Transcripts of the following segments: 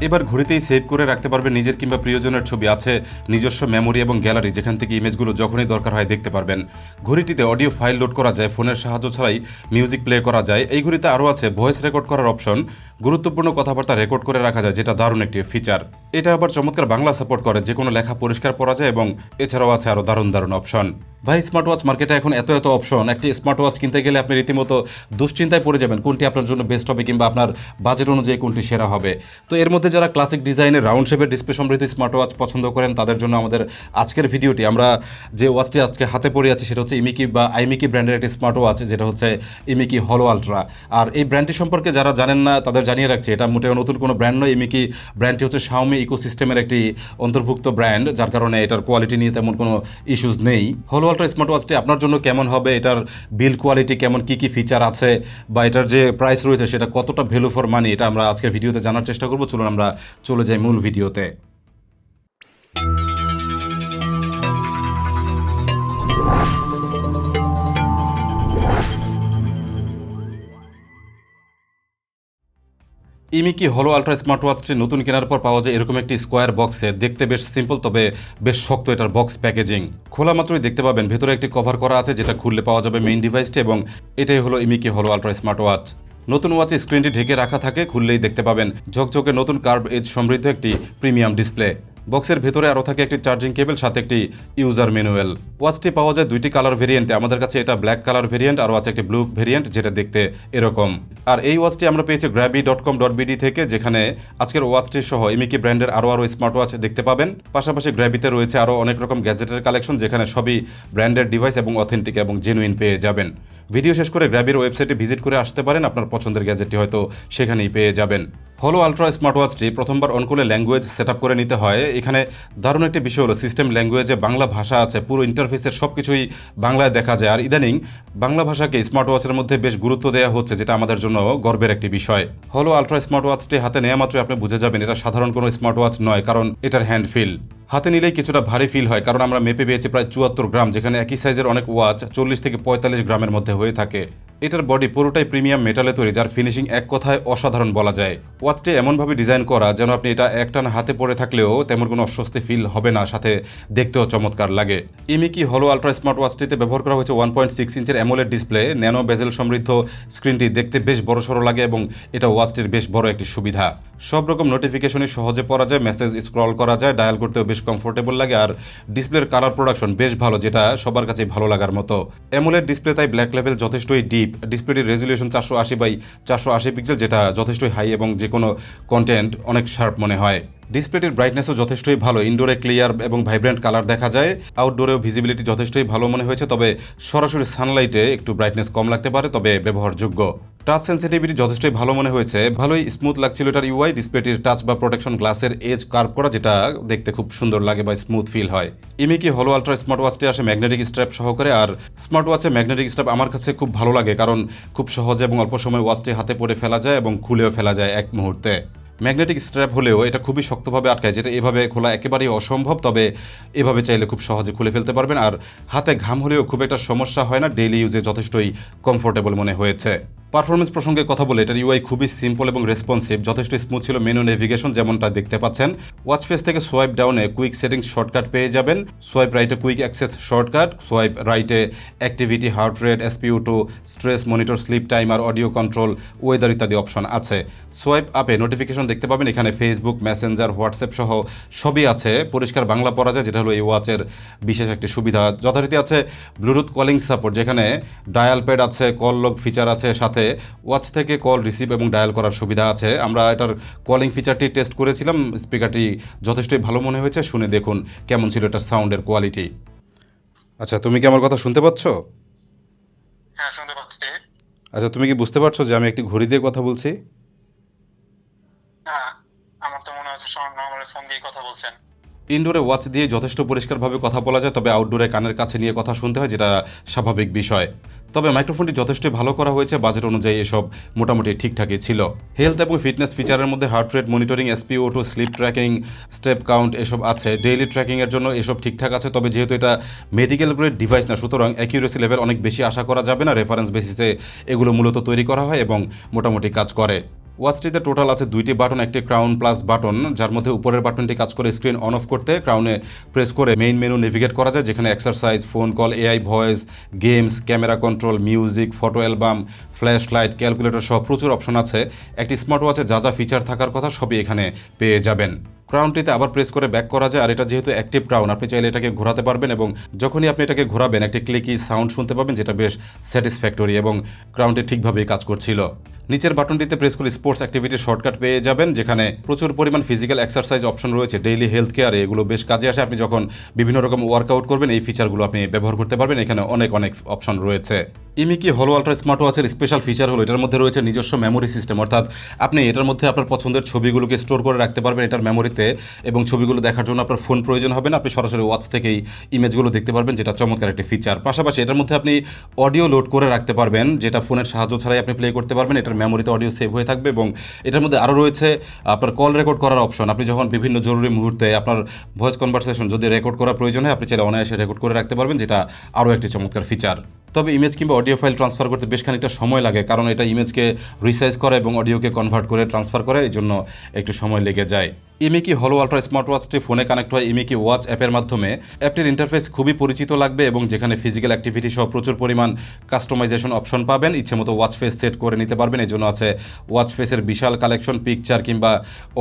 এবার ঘড়িতেই সেভ করে রাখতে পারবেন নিজের কিংবা প্রিয়জনের ছবি। আছে নিজস্ব মেমোরি এবং গ্যালারি, যেখান থেকে ইমেজগুলো যখনই দরকার হয় দেখতে পারবেন। ঘড়িটিতে অডিও ফাইল লোড করা যায়, ফোনের সাহায্য ছাড়াই মিউজিক প্লে করা যায়। এই ঘড়িতে আরও আছে ভয়েস রেকর্ড করার অপশন, গুরুত্বপূর্ণ কথাবার্তা রেকর্ড করে রাখা যায়, যেটা দারুণ একটি ফিচার। এটা আবার চমৎকার বাংলা সাপোর্ট করে, যে কোনো লেখা পরিষ্কার পড়া যায় এবং এছাড়াও আছে আরও দারুণ দারুণ অপশন। ভাই, স্মার্ট ওয়াচ মার্কেটে এখন এত এত অপশন, একটি স্মার্ট ওয়াচ কিনতে গেলে আপনি রীতিমতো দুশ্চিন্তায় পড়ে যাবেন কোনটি আপনার জন্য বেস্ট হবে কিংবা আপনার বাজেট অনুযায়ী কোনটি সেরা হবে। তো এর মধ্যে যারা ক্লাসিক ডিজাইনের রাউন্ড শেপের ডিসপ্লে সমৃদ্ধ স্মার্ট ওয়াচ পছন্দ করেন তাদের জন্য আমাদের আজকের ভিডিওটি। আমরা যে ওয়াচটি আজকে হাতে পড়ে আছি সেটা হচ্ছে ইমিকি বা আইমিকি ব্র্যান্ডের একটি স্মার্ট ওয়াচ, যেটা হচ্ছে ইমিকি হলো আলট্রা। আর এই ব্র্যান্ডটি সম্পর্কে যারা জানেন না তাদের জানিয়ে রাখছি, এটা মোটেও নতুন কোনো ব্র্যান্ড নয়। ইমিকি ব্র্যান্ডটি হচ্ছে শাওমি ইকোসিস্টেমের একটি অন্তর্ভুক্ত ব্র্যান্ড, যার কারণে এটার কোয়ালিটি নিয়ে তেমন কোনো ইস্যুস নেই। হলো আলট্রা স্মার্ট ওয়াচটি আপনার জন্য কেমন হবে, এটার বিল্ড কোয়ালিটি কেমন, কি কি ফিচার আছে, বা এটার যে প্রাইস রয়েছে সেটা কতটা ভ্যালু ফর মানি, এটা আমরা আজকের ভিডিওতে জানার চেষ্টা করব। চলুন আমরা চলে যাই মূল ভিডিওতে। ইমিকি হলো আলট্রা স্মার্ট ওয়াচটি নতুন কেনার পর পাওয়া যায় এরকম একটি স্কোয়ার বক্সে। দেখতে বেশ সিম্পল, তবে বেশ শক্ত এটার বক্স প্যাকেজিং। খোলা মাত্রই দেখতে পাবেন ভেতরে একটি কভার করা আছে, যেটা খুললে পাওয়া যাবে মেইন ডিভাইসটি, এবং এটাই হলো ইমিকি হলো আলট্রা স্মার্ট ওয়াচ। নতুন ওয়াচে স্ক্রিনটি ঢেকে রাখা থাকে, খুললেই দেখতে পাবেন ঝকঝকে নতুন কার্ভ এজ সমৃদ্ধ একটি প্রিমিয়াম ডিসপ্লে। বক্সের ভেতরে আরও থাকে একটি চার্জিং কেবল, সাথে একটি ইউজার ম্যানুয়াল। ওয়াচটি পাওয়া যায় দুইটি কালার ভেরিয়েন্টে, আমাদের কাছে এটা ব্ল্যাক কালার ভেরিয়েন্ট, আরও আছে একটি ব্লু ভেরিয়েন্ট, যেটা দেখতে এরকম। আর এই ওয়াচটি আমরা পেয়েছি grabi.com.bd থেকে, যেখানে আজকের ওয়াচটির সহ ইমিকি ব্র্যান্ডের আরও স্মার্ট ওয়াচ দেখতে পাবেন। পাশাপাশি গ্র্যাবিতে রয়েছে আরও অনেক রকম গ্যাজেটের কালেকশন, যেখানে সবই ব্র্যান্ডের ডিভাইস এবং অথেন্টিক এবং জেনুইন পেয়ে যাবেন। ভিডিও শেষ করে গ্র্যাবির ওয়েবসাইটে ভিজিট করে আসতে পারেন, আপনার পছন্দের গ্যাজেটটি হয়তো সেখানেই পেয়ে যাবেন। হলো আলট্রা স্মার্ট ওয়াচটি প্রথমবার অন করলে ল্যাঙ্গুয়েজ সেট আপ করে নিতে হয়। এখানে দারুণ একটি বিষয় হলো সিস্টেম ল্যাঙ্গুয়েজে বাংলা ভাষা আছে, পুরো ইন্টারফেসের সব কিছুই বাংলায় দেখা যায়। আর ইদানিং বাংলা ভাষাকে স্মার্ট ওয়াচের মধ্যে বেশ গুরুত্ব দেওয়া হচ্ছে, যেটা আমাদের জন্য গর্বের একটি বিষয়। হলো আলট্রা স্মার্ট ওয়াচটি হাতে নেওয়া মাত্রই আপনি বুঝে যাবেন এটা সাধারণ কোনো স্মার্ট ওয়াচ নয়, কারণ এটার হ্যান্ড ফিল হাতে নিলেই কিছুটা ভারী ফিল হয়, কারণ আমরা মেপে পেয়েছি প্রায় 74 গ্রাম, যেখানে একই সাইজের অনেক ওয়াচ 40 থেকে 45 গ্রামের মধ্যে হয়ে থাকে। এটার বডি পুরোটাই প্রিমিয়াম মেটালে তৈরি, যার ফিনিশিং এক কথায় অসাধারণ বলা যায়। ওয়াচটি এমনভাবে ডিজাইন করা যেন আপনি এটা একটানা হাতে পরে থাকলেও তেমন কোনো অস্বস্তি ফিল হবে না, সাথে দেখতেও চমৎকার লাগে। ইমিকি হলো আলট্রা স্মার্ট ওয়াচটিতে ব্যবহার করা হয়েছে 1.6 ইঞ্চের অ্যামোলেড ডিসপ্লে। ন্যানো বেজেল সমৃদ্ধ স্ক্রিনটি দেখতে বেশ বড়সড় লাগে, এবং এটা ওয়াচটির বেশ বড় একটি সুবিধা। সব রকম নোটিফিকেশনই সহজে পড়া যায়, মেসেজ স্ক্রল করা যায়, ডায়াল করতেও বেশ কমফোর্টেবল লাগে। আর ডিসপ্লের কালার প্রোডাকশন বেশ ভালো, যেটা সবার কাছে ভালো লাগার মতো। অ্যামোলেড ডিসপ্লে তাই ব্ল্যাক লেভেল যথেষ্টই ডিপ। ডিসপ্লেটির রেজুলেশন 480x480 পিক্সেল, যেটা যথেষ্টই হাই এবং যে কোনো কন্টেন্ট অনেক শার্প মনে হয়। ডিসপ্লেটির ব্রাইটনেসও যথেষ্টই ভালো, ইনডোরে ক্লিয়ার এবং ভাইব্রেন্ট কালার দেখা যায়। আউটডোরেও ভিজিবিলিটি যথেষ্টই ভালো মনে হয়েছে, তবে সরাসরি সানলাইটে একটু ব্রাইটনেস কম লাগতে পারে, তবে ব্যবহারযোগ্য। টাচ সেন্সিটিভিটি যথেষ্টই ভালো মনে হয়েছে, ভালোই স্মুথ লাগছিল এটার ইউআই। ডিসপ্লেটির টাচ বা প্রোটেকশন গ্লাসের এজ কার্ভ করা, যেটা দেখতে খুব সুন্দর লাগে বা স্মুথ ফিল হয়। ইমিকি হলো আলট্রা স্মার্ট ওয়াচটি আসে ম্যাগনেটিক স্ট্র্যাপ সহকারে। আর স্মার্ট ওয়াচে ম্যাগনেটিক স্ট্র্যাপ আমার কাছে খুব ভালো লাগে, কারণ খুব সহজে এবং অল্প সময় ওয়াচটি হাতে পরে ফেলা যায় এবং খুলেও ফেলা যায় এক মুহূর্তে। ম্যাগনেটিক স্ট্র্যাপ হলেও এটা খুবই শক্তভাবে আটকায়, যেটা এভাবে খোলা একেবারেই অসম্ভব, তবে এভাবে চাইলে খুব সহজে খুলে ফেলতে পারবেন। আর হাতে ঘাম হলেও খুব একটা সমস্যা হয় না, ডেইলি ইউজে যথেষ্টই কমফোর্টেবল মনে হয়েছে। পারফরমেন্স প্রসঙ্গে কথা বলে এটার ইউআই খুবই সিম্পল এবং রেসপন্সিভ, যথেষ্ট স্মুথ ছিল মেনু নেভিগেশন, যেমনটা দেখতে পাচ্ছেন। ওয়াচ ফেস থেকে সোয়াইপ ডাউনে কুইক সেটিংস শর্টকাট পেয়ে যাবেন, সোয়াইপ রাইটে কুইক অ্যাক্সেস শর্টকাট, সোয়াইপ রাইটে activity, heart rate, SpO2, stress monitor, sleep timer, audio control, weather ইত্যাদি অপশন আছে। সোয়াইপ আপে নোটিফিকেশন দেখতে পাবেন, এখানে ফেসবুক, মেসেঞ্জার, হোয়াটসঅ্যাপ সহ সবই আছে, পরিষ্কার বাংলা পড়া যায়, যেটা হলো এই ওয়াচের বিশেষ একটি সুবিধা। যথারীতি আছে ব্লুটুথ কলিং সাপোর্ট, যেখানে ডায়াল প্যাড আছে, কল লগ ফিচার আছে, সাথে ওয়াচ থেকে কল রিসিভ এবং ডায়াল করার সুবিধা আছে। আমরা এটার কলিং ফিচারটি টেস্ট করেছিলাম, স্পিকারটি যথেষ্টই ভালো মনে হয়েছে, শুনে দেখুন কেমন ছিল এটার সাউন্ডের কোয়ালিটি। আচ্ছা, তুমি কি আমার কথা শুনতে পাচ্ছ? হ্যাঁ, শুনতে পাচ্ছি। আচ্ছা, তুমি কি বুঝতে পারছো যে আমি একটি ঘড়ি দিয়ে কথা বলছি? হ্যাঁ, আমার তো মনে হচ্ছে নর্মালি ফোন দিয়ে কথা বলছেন। ইনডোরে ওয়াচ দিয়ে যথেষ্ট পরিষ্কারভাবে কথা বলা যায়, তবে আউটডোরে কানের কাছে নিয়ে কথা শুনতে হয়, যেটা স্বাভাবিক বিষয়। তবে মাইক্রোফোনটি যথেষ্টই ভালো করা হয়েছে, বাজেট অনুযায়ী এসব মোটামুটি ঠিকঠাকই ছিল। হেলথ এবং ফিটনেস ফিচারের মধ্যে heart rate monitoring, SpO2, sleep tracking, step count এসব আছে। ডেইলি ট্র্যাকিংয়ের জন্য এসব ঠিকঠাক আছে, তবে যেহেতু এটা মেডিকেল গ্রেড ডিভাইস না, সুতরাং অ্যাকিউরেসি লেভেল অনেক বেশি আশা করা যাবে না। রেফারেন্স বেসিসে এগুলো মূলত তৈরি করা হয় এবং মোটামুটি কাজ করে। ওয়াচটিতে টোটাল আছে 2টি বাটন, একটি ক্রাউন প্লাস বাটন, যার মধ্যে উপরের বাটনটি কাজ করে স্ক্রিন অন অফ করতে, ক্রাউনে প্রেস করে মেইন মেনু নেভিগেট করা যায়, যেখানে exercise, phone call, AI voice, games, camera control, music, photo album, flash light, calculator সহ প্রচুর অপশন আছে। একটি স্মার্ট ওয়াচে যা যা ফিচার থাকার কথা সবই এখানে পেয়ে যাবেন। ক্রাউনটিতে আবার প্রেস করে ব্যাক করা যায়, আর এটা যেহেতু অ্যাক্টিভ ক্রাউন আপনি চাইলে এটাকে ঘোরাতে পারবেন এবং যখনই আপনি এটাকে ঘোরাবেন একটি ক্লিকি সাউন্ড শুনতে পাবেন, যেটা বেশ স্যাটিসফ্যাক্টরি এবং ক্রাউনটি ঠিকভাবেই কাজ করছিল। নিচের বাটনটিতে প্রেস করে স্পোর্টস অ্যাক্টিভিটির শর্টকাট পেয়ে যাবেন, যেখানে প্রচুর পরিমাণ ফিজিক্যাল এক্সারসাইজ অপশন রয়েছে, ডেইলি হেলথ কেয়ারে এগুলো বেশ কাজে আসে। আপনি যখন বিভিন্ন রকম ওয়ার্কআউট করবেন এই ফিচারগুলো আপনি ব্যবহার করতে পারবেন। এখানে অনেক অপশন রয়েছে। ইমিকি হলো আলট্রা স্মার্ট ওয়াচের স্পেশাল ফিচার হলো এটার মধ্যে রয়েছে নিজস্ব মেমোরি সিস্টেম, অর্থাৎ আপনি এটার মধ্যে আপনার পছন্দের ছবিগুলোকে স্টোর করে রাখতে পারবেন এটার মেমোরিতে, এবং ছবিগুলো দেখার জন্য আপনার ফোন প্রয়োজন হবে না, আপনি সরাসরি ওয়াচ থেকেই ইমেজগুলো দেখতে পারবেন, যেটা চমৎকার একটি ফিচার। পাশাপাশি এটার মধ্যে আপনি অডিও লোড করে রাখতে পারবেন, যেটা ফোনের সাহায্য ছাড়াই আপনি প্লে করতে পারবেন। এটার মেমোরিতে অডিও সেভ হয়ে থাকবে এবং এটার মধ্যে আরও রয়েছে আপনার কল রেকর্ড করার অপশন। আপনি যখন বিভিন্ন জরুরি মুহূর্তে আপনার ভয়েস কনভারসেশন যদি রেকর্ড করার প্রয়োজন হয় আপনি চাইলে অনায়াসে রেকর্ড করে রাখতে পারবেন, যেটা আরও একটি চমৎকার ফিচার। তবে ইমেজ কিংবা অডিও ফাইল ট্রান্সফার করতে বেশ খানিকটা সময় লাগে, কারণ এটা ইমেজকে রিসাইজ করে এবং অডিওকে কনভার্ট করে ট্রান্সফার করে, এই জন্য একটু সময় লেগে যায়। ইমিকি হলো আলট্রা স্মার্ট ওয়াচটি ফোনে কানেক্ট হয় ইমিকি ওয়াচ অ্যাপের মাধ্যমে। অ্যাপটির ইন্টারফেস খুবই পরিচিত লাগবে এবং যেখানে ফিজিক্যাল অ্যাক্টিভিটি সহ প্রচুর পরিমাণ কাস্টমাইজেশন অপশন পাবেন, ইচ্ছে মতো ওয়াচ ফেস সেট করে নিতে পারবেন। এই জন্য আছে ওয়াচ ফেসের বিশাল কালেকশন, পিকচার কিংবা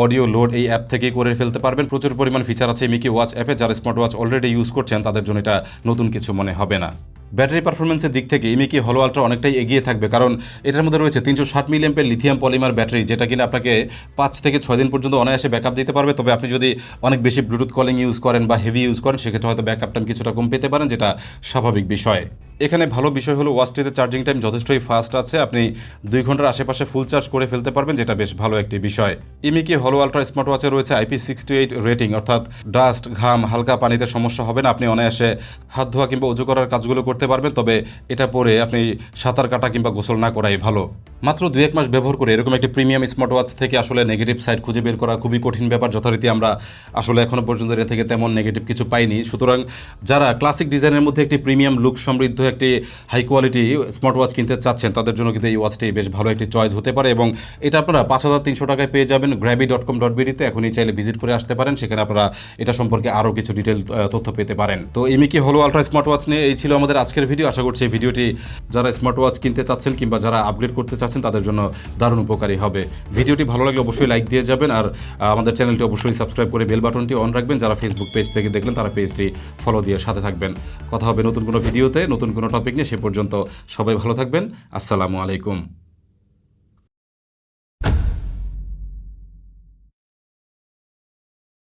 অডিও লোড এই অ্যাপ থেকেই করে ফেলতে পারবেন। প্রচুর পরিমাণ ফিচার আছে ইমিকি ওয়াচ অ্যাপে, যারা স্মার্ট ওয়াচ অলরেডি ইউজ করছেন তাদের জন্য এটা নতুন কিছু মনে হবে না। ব্যাটারি পারফরমেন্সের দিক থেকে ইমিকি হলো আলট্রা অনেকটাই এগিয়ে থাকবে, কারণ এটার মধ্যে রয়েছে 360 মিলিঅ্যাম্পের লিথিয়াম পলিমার ব্যাটারি, যেটা কিনা আপনাকে 5 থেকে 6 দিন পর্যন্ত অনায়াসে ব্যাকআপ দিতে পারবে। তবে আপনি যদি অনেক বেশি ব্লুটুথ কলিং ইউজ করেন বা হেভি ইউজ করেন সেক্ষেত্রে হয়তো ব্যাকআপ টাইম কিছুটা কম পেতে পারেন, যেটা স্বাভাবিক বিষয়। এখানে ভালো বিষয় হলো ওয়াচটিতে চার্জিং টাইম যথেষ্টই ফাস্ট আছে, আপনি 2 ঘন্টার আশেপাশে ফুল চার্জ করে ফেলতে পারবেন, যেটা বেশ ভালো একটি বিষয়। ইমিকি হলো আলট্রা স্মার্ট ওয়াচে রয়েছে IP68 রেটিং, অর্থাৎ ডাস্ট, ঘাম, হালকা পানিতে সমস্যা হবে না, আপনি অনায়াসে হাত ধোয়া কিংবা উজু করার কাজগুলো করতে পারবেন। তবে এটা পরে আপনি সাঁতার কাটা কিংবা গোসল না করাই ভালো। মাত্র 2-1 মাস ব্যবহার করে এরকম একটি প্রিমিয়াম স্মার্ট ওয়াচ থেকে আসলে নেগেটিভ সাইড খুঁজে বের করা খুবই কঠিন ব্যাপার। যথারীতি আমরা আসলে এখনও পর্যন্ত এর থেকে তেমন নেগেটিভ কিছু পাইনি। সুতরাং যারা ক্লাসিক ডিজাইনের মধ্যে একটি প্রিমিয়াম লুক সমৃদ্ধ একটি হাই কোয়ালিটি স্মার্ট ওয়াচ কিনতে চাচ্ছেন তাদের জন্য কিন্তু এই ওয়াচটি বেশ ভালো একটি চয়েস হতে পারে, এবং এটা আপনারা 5300 টাকায় পেয়ে যাবেন gravi.com.bd-তে। এখনই চাইলে ভিজিট করে আসতে পারেন, সেখানে আপনারা এটা সম্পর্কে আরও কিছু ডিটেল তথ্য পেতে পারেন। তো ইমিকি হলো আলট্রা স্মার্ট ওয়াচ নিয়ে এই ছিল আমাদের আজকের ভিডিও। আশা করছি এই ভিডিওটি যারা স্মার্ট ওয়াচ কিনতে চাচ্ছেন কিংবা যারা আপগ্রেড করতে চাচ্ছেন তাদের জন্য দারুণ উপকারী হবে। ভিডিওটি ভালো লাগলে অবশ্যই লাইক দিয়ে যাবেন, আর আমাদের চ্যানেলটি অবশ্যই সাবস্ক্রাইব করে বেল বাটনটি অন রাখবেন। যারা ফেসবুক পেজ থেকে দেখলেন তারা পেজটি ফলো দিয়ে সাথে থাকবেন। কথা হবে নতুন কোনো ভিডিওতে নতুন কোনো টপিক নিয়ে। সে পর্যন্ত সবাই ভালো থাকবেন। আসসালামু আলাইকুম।